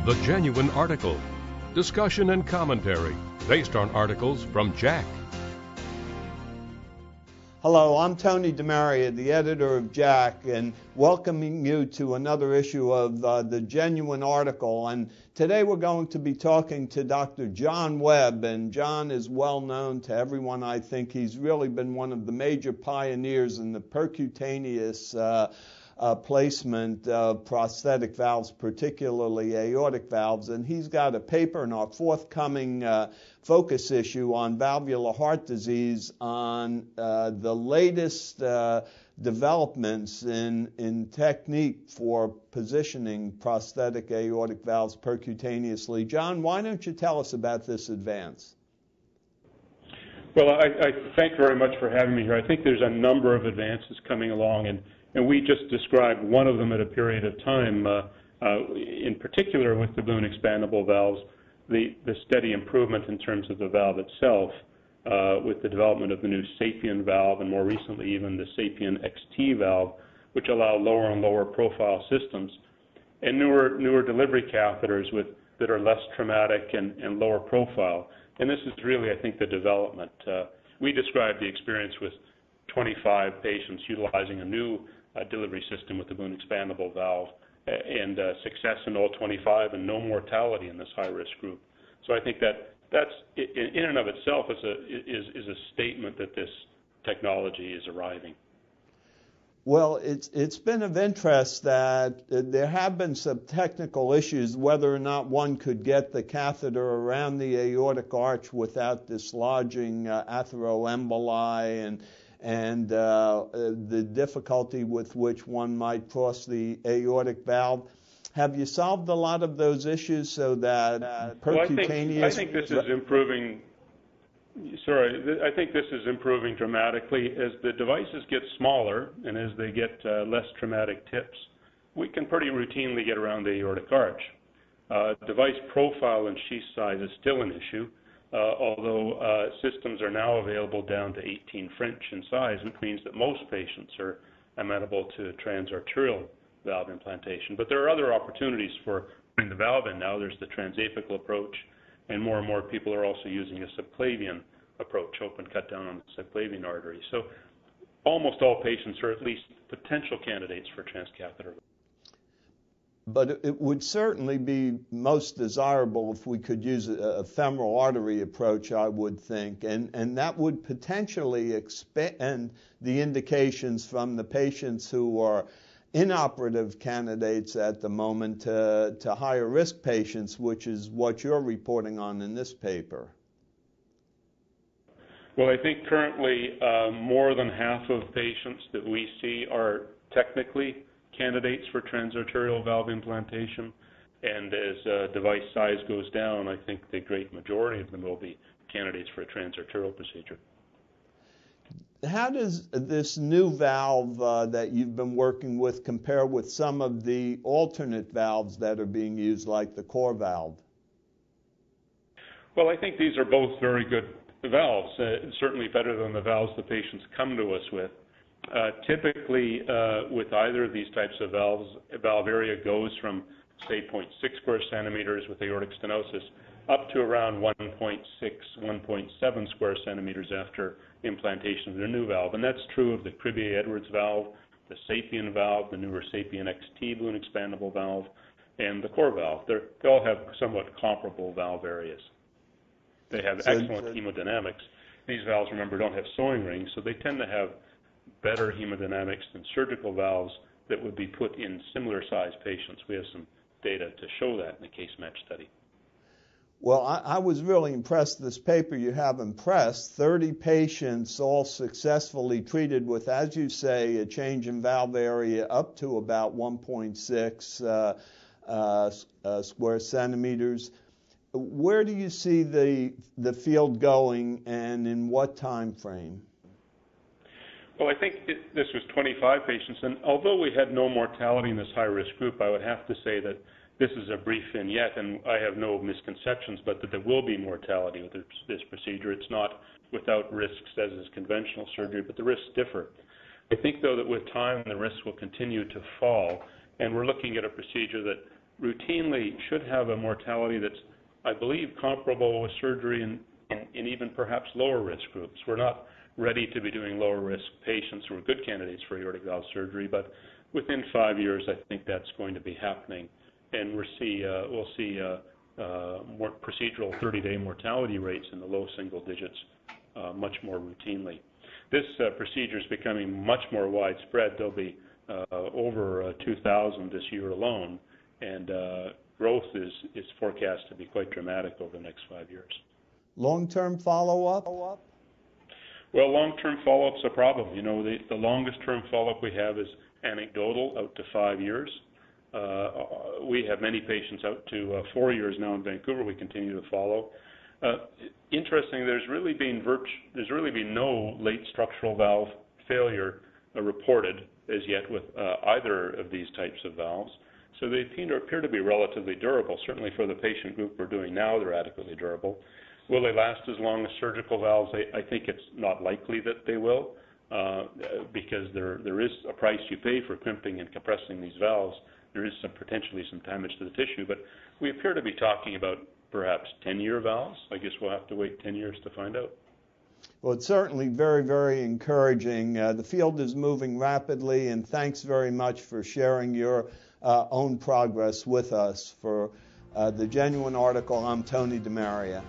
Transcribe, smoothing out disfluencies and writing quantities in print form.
The Genuine Article. Discussion and commentary based on articles from JACC. Hello, I'm Tony DeMaria, the editor of JACC, and welcoming you to another issue of The Genuine Article. And today we're going to be talking to Dr. John Webb, and John is well known to everyone. I think he's really been one of the major pioneers in the percutaneous placement of prosthetic valves, particularly aortic valves, and he's got a paper in our forthcoming focus issue on valvular heart disease on the latest developments in technique for positioning prosthetic aortic valves percutaneously. John, why don't you tell us about this advance? Well, I thank you very much for having me here. I think there's a number of advances coming along, and we just described one of them at a period of time, in particular with the balloon expandable valves, the steady improvement in terms of the valve itself, with the development of the new SAPIEN valve, and more recently even the SAPIEN XT valve, which allow lower and lower profile systems, and newer delivery catheters that are less traumatic and lower profile. And this is really, I think, the development. We described the experience with 25 patients utilizing a new delivery system with the balloon expandable valve, and success in all 25 and no mortality in this high-risk group. So I think that's in and of itself is a statement that this technology is arriving. Well, it's been of interest that there have been some technical issues whether or not one could get the catheter around the aortic arch without dislodging atheroemboli and the difficulty with which one might cross the aortic valve. Have you solved a lot of those issues so that percutaneous... Well, I think this is improving. I think this is improving dramatically. As the devices get smaller and as they get less traumatic tips, we can pretty routinely get around the aortic arch. Device profile and sheath size is still an issue, although systems are now available down to 18 French in size, which means that most patients are amenable to transarterial valve implantation. But there are other opportunities for putting the valve in now. There's the transapical approach, and more people are also using a subclavian approach, open cut down on the subclavian artery. So almost all patients are at least potential candidates for transcatheter. But it would certainly be most desirable if we could use a femoral artery approach, I would think, and that would potentially expand the indications from the patients who are inoperative candidates at the moment to higher risk patients, which is what you're reporting on in this paper. Well, I think currently more than half of patients that we see are technically candidates for transarterial valve implantation, and as device size goes down, I think the great majority of them will be candidates for a transarterial procedure. How does this new valve that you've been working with compare with some of the alternate valves that are being used, like the core valve? Well, I think these are both very good valves, certainly better than the valves the patients come to us with. Typically, with either of these types of valves, valve area goes from, say, 0.6 square centimeters with aortic stenosis up to around 1.6, 1.7 square centimeters after implantation of the new valve. And that's true of the Cribier-Edwards valve, the SAPIEN valve, the newer SAPIEN XT balloon expandable valve, and the core valve. They all have somewhat comparable valve areas. They have excellent hemodynamics. These valves, remember, don't have sewing rings, so they tend to have better hemodynamics than surgical valves that would be put in similar sized patients. We have some data to show that in the case match study. Well, I was really impressed. This paper you have impressed. 30 patients all successfully treated with, as you say, a change in valve area up to about 1.6 square centimeters. Where do you see the field going, and in what time frame? Well, I think this was 25 patients, and although we had no mortality in this high-risk group, I would have to say that this is a brief vignette, and I have no misconceptions, but that there will be mortality with this procedure. It's not without risks, as is conventional surgery, but the risks differ. I think, though, that with time, the risks will continue to fall, and we're looking at a procedure that routinely should have a mortality that's, I believe, comparable with surgery in even perhaps lower risk groups. We're not ready to be doing lower risk patients who are good candidates for aortic valve surgery, but within 5 years, I think that's going to be happening, and we'll see more procedural 30-day mortality rates in the low single digits much more routinely. This procedure is becoming much more widespread. There'll be over 2,000 this year alone, and growth is forecast to be quite dramatic over the next 5 years. Long-term follow-up? Well, long-term follow-up's a problem. You know, the longest-term follow-up we have is anecdotal, out to 5 years. We have many patients out to 4 years now in Vancouver. We continue to follow. Interesting, there's really been no late structural valve failure reported as yet with either of these types of valves. So they appear to be relatively durable. Certainly for the patient group we're doing now, they're adequately durable. Will they last as long as surgical valves? I think it's not likely that they will, because there is a price you pay for crimping and compressing these valves. There is potentially some damage to the tissue, but we appear to be talking about perhaps 10-year valves. I guess we'll have to wait 10 years to find out. Well, it's certainly very, very encouraging. The field is moving rapidly, and thanks very much for sharing your own progress with us. For the Genuine article, I'm Tony DeMaria.